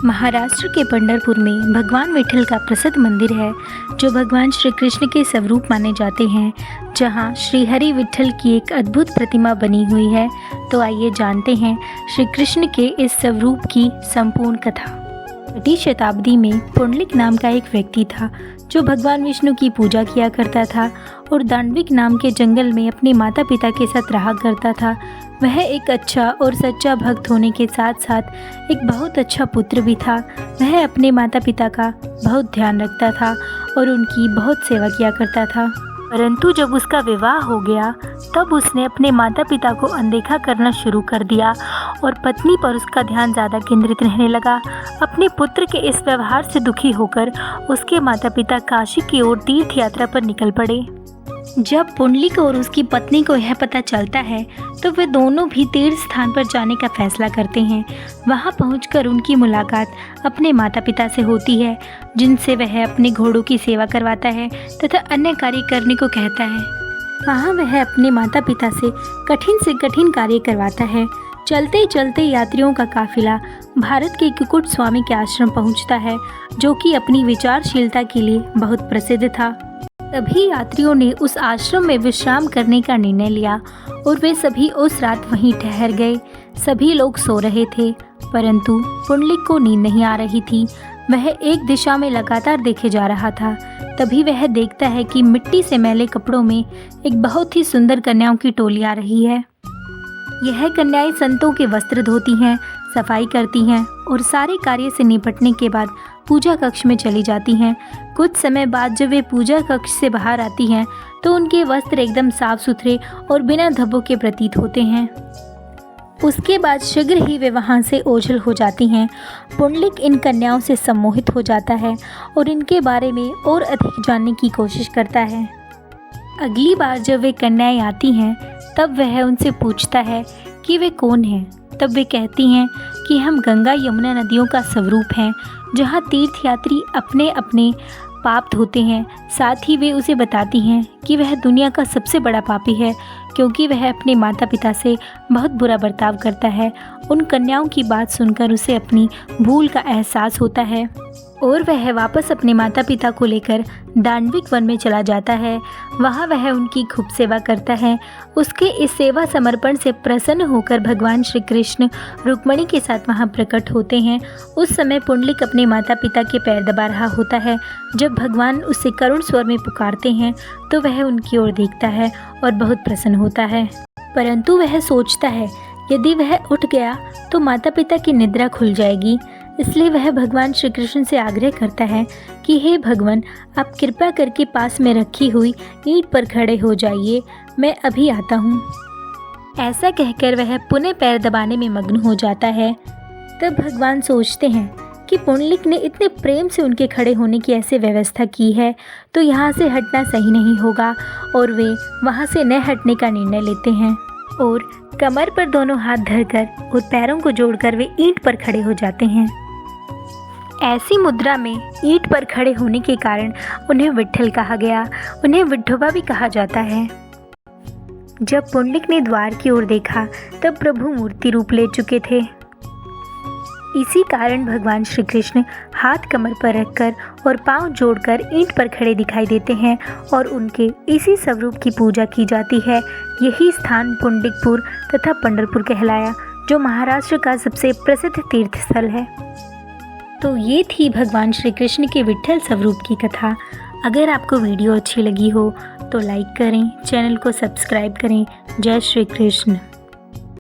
महाराष्ट्र के पंढरपुर में भगवान विठल का प्रसिद्ध मंदिर है जो भगवान श्री कृष्ण के स्वरूप माने जाते हैं। जहां श्री हरि विठल की एक अद्भुत प्रतिमा बनी हुई है। तो आइए जानते हैं श्री कृष्ण के इस स्वरूप की संपूर्ण कथा। 6वीं शताब्दी में पुंडलिक नाम का एक व्यक्ति था जो भगवान विष्णु की पूजा किया करता था और दांडविक नाम के जंगल में अपने माता पिता के साथ रहा करता था। वह एक अच्छा और सच्चा भक्त होने के साथ साथ एक बहुत अच्छा पुत्र भी था। वह अपने माता पिता का बहुत ध्यान रखता था और उनकी बहुत सेवा किया करता था। परंतु जब उसका विवाह हो गया तब उसने अपने माता पिता को अनदेखा करना शुरू कर दिया और पत्नी पर उसका ध्यान ज़्यादा केंद्रित रहने लगा। अपने पुत्र के इस व्यवहार से दुखी होकर उसके माता पिता काशी की ओर तीर्थ यात्रा पर निकल पड़े। जब पुंडलिक और उसकी पत्नी को यह पता चलता है तो वे दोनों भी तीर्थ स्थान पर जाने का फैसला करते हैं। वहां पहुंचकर उनकी मुलाकात अपने माता पिता से होती है, जिनसे वह अपने घोड़ों की सेवा करवाता है तथा अन्य कार्य करने को कहता है। वहां वह अपने माता पिता से कठिन कार्य करवाता है। चलते चलते यात्रियों का काफिला भारत के कुकुट स्वामी के आश्रम पहुंचता है, जो कि अपनी विचारशीलता के लिए बहुत प्रसिद्ध था। सभी यात्रियों ने उस आश्रम में विश्राम करने का निर्णय लिया और वे सभी उस रात वहीं ठहर गए। सभी लोग सो रहे थे, परंतु पुंडलिक को नींद नहीं आ रही थी। वह एक दिशा में लगातार देखे जा रहा था। तभी वह देखता है कि मिट्टी से मैले कपड़ों में एक बहुत ही सुंदर कन्याओं की टोली आ रही है। यह कन्याएं संतों के वस्त्र धोती हैं, सफाई करती हैं और सारे कार्य से निपटने के बाद पूजा कक्ष में चली जाती हैं। कुछ समय बाद जब वे पूजा कक्ष से बाहर आती हैं तो उनके वस्त्र एकदम साफ सुथरे और बिना धब्बों के प्रतीत होते हैं। उसके बाद शीघ्र ही वे वहां से ओझल हो जाती हैं। पुंडलिक इन कन्याओं से सम्मोहित हो जाता है और इनके बारे में और अधिक जानने की कोशिश करता है। अगली बार जब वे कन्याएं आती हैं तब वह उनसे पूछता है कि वे कौन हैं। तब वे कहती हैं कि हम गंगा यमुना नदियों का स्वरूप हैं, जहाँ तीर्थयात्री अपने अपने पाप धोते हैं। साथ ही वे उसे बताती हैं कि वह दुनिया का सबसे बड़ा पापी है, क्योंकि वह अपने माता पिता से बहुत बुरा बर्ताव करता है। उन कन्याओं की बात सुनकर उसे अपनी भूल का एहसास होता है और वह वापस अपने माता पिता को लेकर दांडविक वन में चला जाता है। वहाँ वह उनकी खूब सेवा करता है। उसके इस सेवा समर्पण से प्रसन्न होकर भगवान श्री कृष्ण रुक्मिणी के साथ वहाँ प्रकट होते हैं। उस समय पुंडलिक अपने माता पिता के पैर दबा रहा होता है। जब भगवान उसे करुण स्वर में पुकारते हैं तो वह उनकी ओर देखता है और बहुत प्रसन्न होता है। परंतु वह सोचता है यदि वह उठ गया तो माता पिता की निद्रा खुल जाएगी। इसलिए वह भगवान श्री कृष्ण से आग्रह करता है कि हे भगवान, आप कृपा करके पास में रखी हुई ईंट पर खड़े हो जाइए, मैं अभी आता हूँ। ऐसा कहकर वह पुनः पैर दबाने में मग्न हो जाता है। तब भगवान सोचते हैं कि पुंडलिक ने इतने प्रेम से उनके खड़े होने की ऐसे व्यवस्था की है तो यहाँ से हटना सही नहीं होगा, और वे वहाँ से न हटने का निर्णय लेते हैं और कमर पर दोनों हाथ धरकर और पैरों को जोड़कर वे ईंट पर खड़े हो जाते हैं। ऐसी मुद्रा में ईंट पर खड़े होने के कारण उन्हें विठल कहा गया। उन्हें विठोबा भी कहा जाता है। जब पुंडलिक ने द्वार की ओर देखा तब प्रभु मूर्ति रूप ले चुके थे। इसी कारण भगवान श्री कृष्ण हाथ कमर पर रखकर और पांव जोड़कर ईंट पर खड़े दिखाई देते हैं और उनके इसी स्वरूप की पूजा की जाती है। यही स्थान पुंडलिकपुर तथा पंढरपुर कहलाया, जो महाराष्ट्र का सबसे प्रसिद्ध तीर्थ स्थल है। तो ये थी भगवान श्री कृष्ण के विठल स्वरूप की कथा। अगर आपको वीडियो अच्छी लगी हो तो लाइक करें, चैनल को सब्सक्राइब करें। जय श्री कृष्ण।